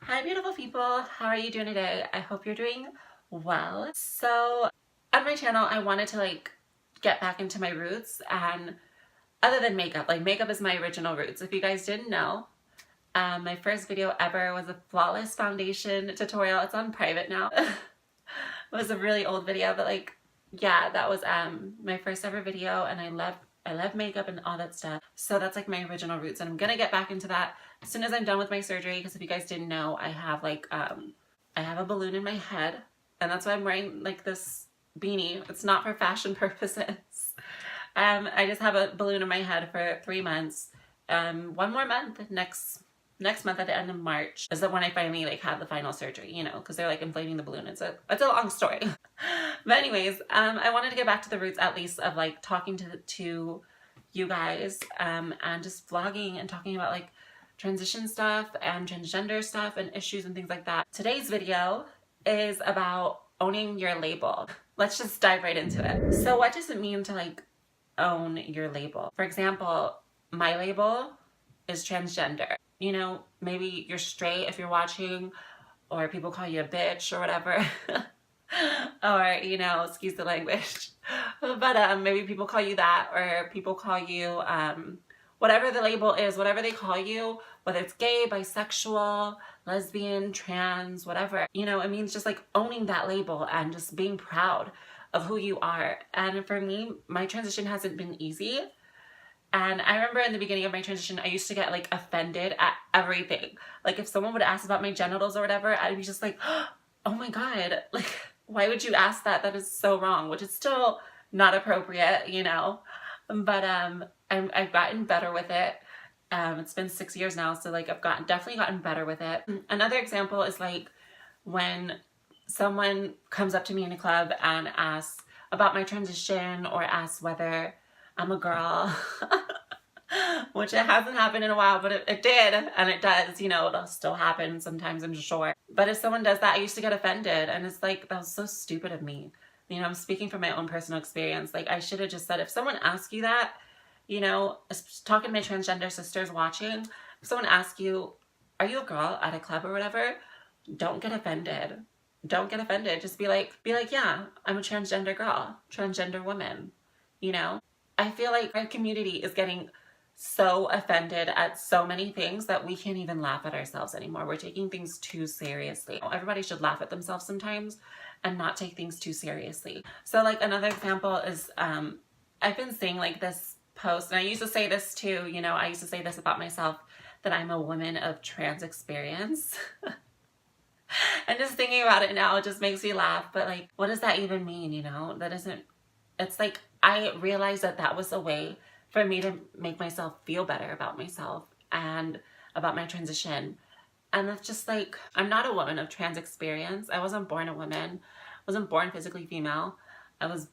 Hi beautiful people, how are you doing today? I hope you're doing well. So on my channel I wanted to get back into my roots, and other than makeup, makeup is my original roots. If you guys didn't know, my first video ever was a flawless foundation tutorial. It's on private now. It was a really old video, but yeah, that was my first ever video, and I love makeup and all that stuff. So that's like my original roots, and I'm gonna get back into that as soon as I'm done with my surgery, because if you guys didn't know, I have I have a balloon in my head, and that's why I'm wearing this beanie. It's not for fashion purposes. I just have a balloon in my head for 3 months. One more month, next month at the end of March is the when I finally have the final surgery, because they're inflating the balloon. It's a long story. But anyways, I wanted to get back to the roots, at least, of talking to you guys, and just vlogging and talking about transition stuff and transgender stuff and issues and things like that. Today's video is about owning your label. Let's just dive right into it. So what does it mean to own your label? For example, my label is transgender. Maybe you're straight if you're watching, or people call you a bitch or whatever. Or, excuse the language. But maybe people call you that, or people call you whatever the label is, whatever they call you, whether it's gay, bisexual, lesbian, trans, whatever. It means just owning that label and just being proud of who you are. And for me, my transition hasn't been easy. And I remember in the beginning of my transition, I used to get offended at everything. If someone would ask about my genitals or whatever, I'd be just oh my God, why would you ask that? That is so wrong, which is still not appropriate, But I've gotten better with it. It's been 6 years now, so I've definitely gotten better with it. Another example is when someone comes up to me in a club and asks about my transition, or asks whether I'm a girl, which it hasn't happened in a while, but it did, and it does, it'll still happen sometimes, I'm sure. But if someone does that, I used to get offended, and it's that was so stupid of me. I'm speaking from my own personal experience. I should have just said, if someone asks you that, talking to my transgender sisters watching, if someone asks you, are you a girl at a club or whatever, don't get offended. Don't get offended. Just be like, yeah, I'm a transgender girl, transgender woman, I feel like our community is getting so offended at so many things that we can't even laugh at ourselves anymore. We're taking things too seriously. Everybody should laugh at themselves sometimes and not take things too seriously. So another example is I've been seeing this post, and I used to say this too, I used to say this about myself, that I'm a woman of trans experience. And just thinking about it now, it just makes me laugh. But what does that even mean? That isn't, it's I realized that was a way for me to make myself feel better about myself and about my transition. And it's just I'm not a woman of trans experience. I wasn't born a woman. I wasn't born physically female. I was,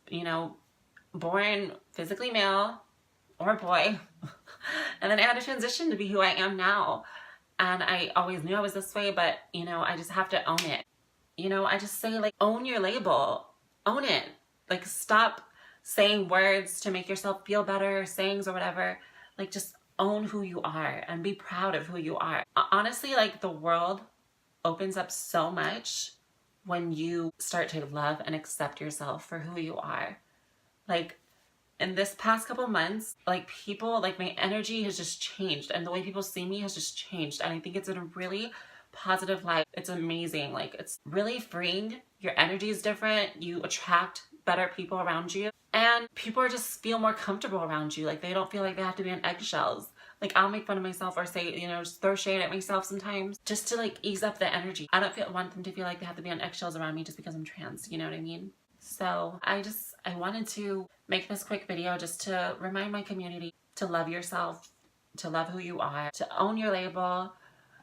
born physically male or boy. And then I had to transition to be who I am now. And I always knew I was this way, but, I just have to own it. I just say, own your label. Own it. Stop saying words to make yourself feel better, sayings or whatever. Just own who you are and be proud of who you are. Honestly, the world opens up so much when you start to love and accept yourself for who you are. In this past couple months, people, my energy has just changed, and the way people see me has just changed. And I think it's in a really positive light. It's amazing. It's really freeing. Your energy is different. You attract better people around you, and people just feel more comfortable around you. They don't feel like they have to be on eggshells. I'll make fun of myself or say, just throw shade at myself sometimes just to ease up the energy. I don't want them to feel like they have to be on eggshells around me just because I'm trans. You know what I mean? So I wanted to make this quick video just to remind my community to love yourself, to love who you are, to own your label,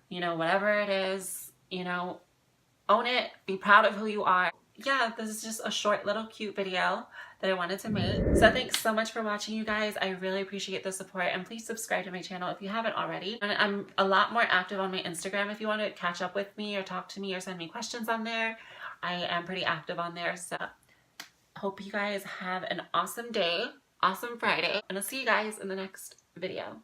whatever it is, own it, be proud of who you are. Yeah, this is just a short little cute video that I wanted to make. So thanks so much for watching, you guys. I really appreciate the support, and please subscribe to my channel if you haven't already. And I'm a lot more active on my Instagram if you want to catch up with me or talk to me or send me questions on there. I am pretty active on there, so hope you guys have an awesome day, awesome Friday, and I'll see you guys in the next video.